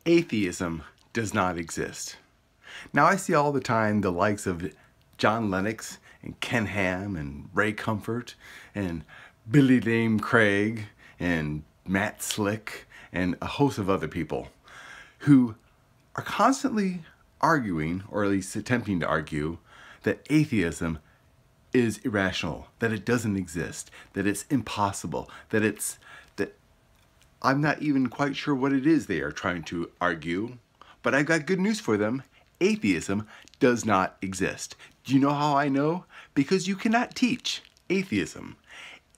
Atheism does not exist. Now I see all the time the likes of John Lennox and Ken Ham and Ray Comfort and Billy Dame Craig and Matt Slick and a host of other people who are constantly arguing, or at least attempting to argue, that atheism is irrational, that it doesn't exist, that it's impossible, that I'm not even quite sure what it is they are trying to argue, but I've got good news for them. Atheism does not exist. Do you know how I know? Because you cannot teach atheism.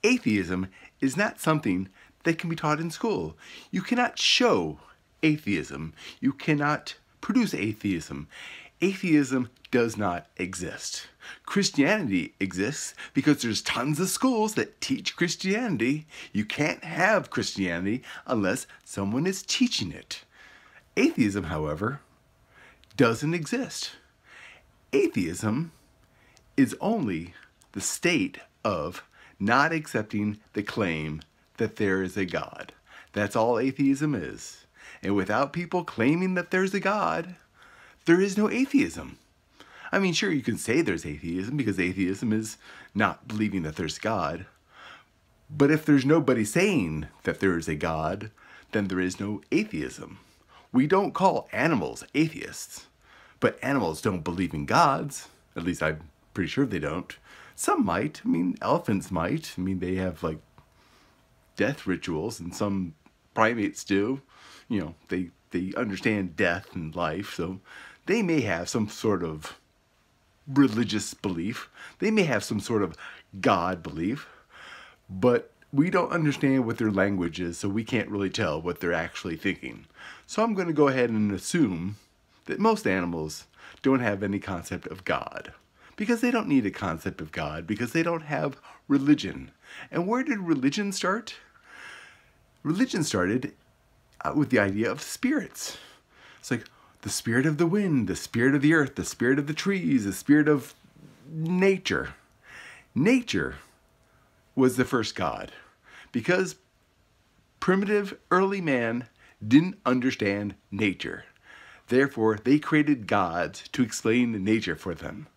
Atheism is not something that can be taught in school. You cannot show atheism. You cannot produce atheism. Atheism does not exist. Christianity exists because there's tons of schools that teach Christianity. You can't have Christianity unless someone is teaching it. Atheism, however, doesn't exist. Atheism is only the state of not accepting the claim that there is a God. That's all atheism is. And without people claiming that there's a God, there is no atheism. I mean, sure, you can say there's atheism because atheism is not believing that there's God. But if there's nobody saying that there is a God, then there is no atheism. We don't call animals atheists, but animals don't believe in gods. At least I'm pretty sure they don't. Some might. I mean, elephants might. I mean, they have like death rituals, and some primates do. You know, they understand death and life, so they may have some sort of religious belief. They may have some sort of God belief, but we don't understand what their language is, so we can't really tell what they're actually thinking. So I'm going to go ahead and assume that most animals don't have any concept of God, because they don't need a concept of God, because they don't have religion. And where did religion start? Religion started with the idea of spirits. It's like the spirit of the wind, the spirit of the earth, the spirit of the trees, the spirit of nature. Nature was the first God, because primitive early man didn't understand nature. Therefore, they created gods to explain nature for them.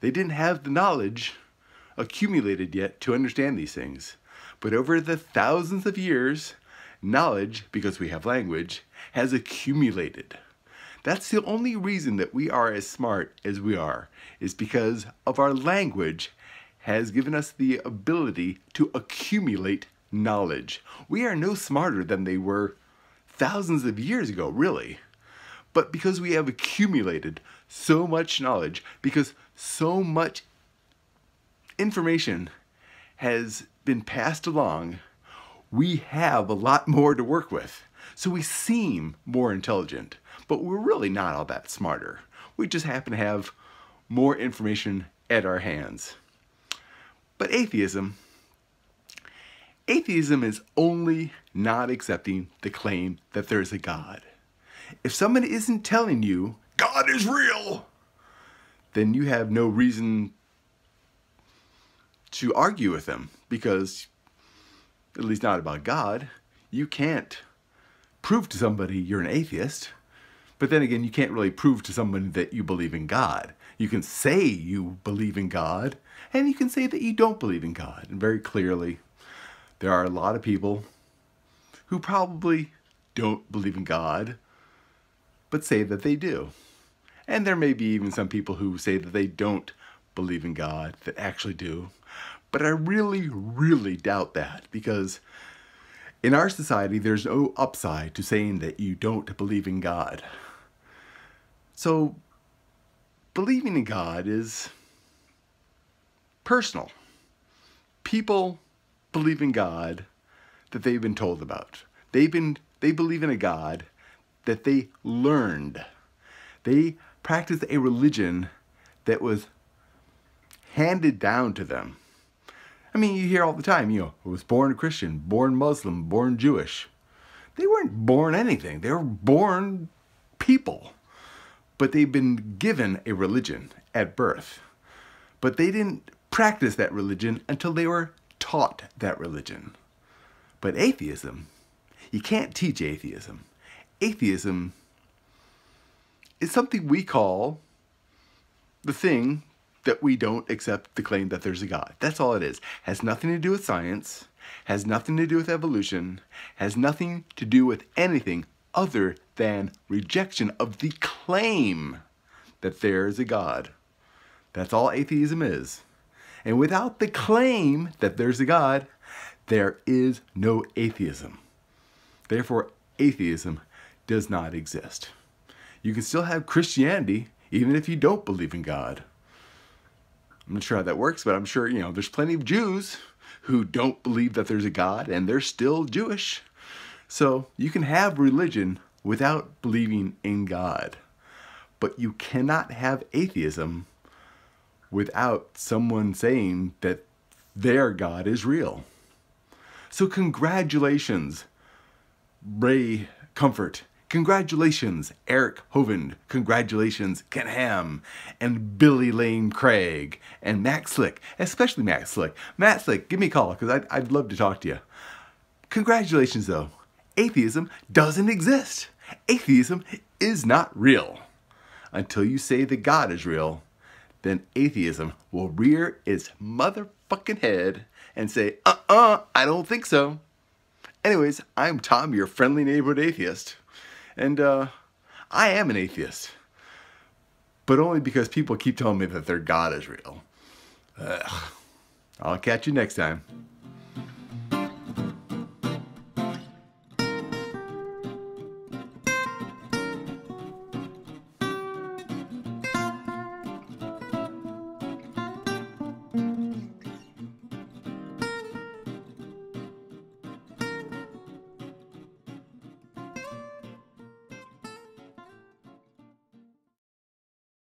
They didn't have the knowledge accumulated yet to understand these things. But over the thousands of years, knowledge, because we have language, has accumulated. That's the only reason that we are as smart as we are, is because of our language has given us the ability to accumulate knowledge. We are no smarter than they were thousands of years ago, really. But because we have accumulated so much knowledge, because so much information has been passed along, we have a lot more to work with. So we seem more intelligent, but we're really not all that smarter. We just happen to have more information at our hands. But atheism is only not accepting the claim that there's a God. If someone isn't telling you God is real, then you have no reason to argue with them, because, at least not about God, you can't prove to somebody you're an atheist. But then again, you can't really prove to someone that you believe in God. You can say you believe in God, and you can say that you don't believe in God. And very clearly, there are a lot of people who probably don't believe in God, but say that they do. And there may be even some people who say that they don't believe in God that actually do. But I really, really doubt that, because in our society, there's no upside to saying that you don't believe in God. So, believing in God is personal. People believe in God that they've been told about. They believe in a God that they learned. They practice a religion that was handed down to them. I mean, you hear all the time, I was born a Christian, born Muslim, born Jewish. They weren't born anything. They were born people. But they've been given a religion at birth. But they didn't practice that religion until they were taught that religion. But atheism, you can't teach atheism. Atheism is something we call the thing that we don't accept the claim that there's a God. That's all it is. Has nothing to do with science, has nothing to do with evolution, has nothing to do with anything other than rejection of the claim that there is a God. That's all atheism is. And without the claim that there's a God, there is no atheism. Therefore, atheism does not exist. You can still have Christianity even if you don't believe in God. I'm not sure how that works, but I'm sure, there's plenty of Jews who don't believe that there's a God and they're still Jewish. So you can have religion without believing in God. But you cannot have atheism without someone saying that their God is real. So congratulations, Ray Comfort. Congratulations, Eric Hovind. Congratulations, Ken Ham and Billy Lane Craig and Matt Slick, especially Matt Slick. Matt Slick, give me a call because I'd love to talk to you. Congratulations, though. Atheism doesn't exist. Atheism is not real. Until you say that God is real, then atheism will rear its motherfucking head and say, I don't think so. Anyways, I'm Tom, your friendly neighborhood atheist. And I am an atheist. But only because people keep telling me that their God is real. Ugh. I'll catch you next time.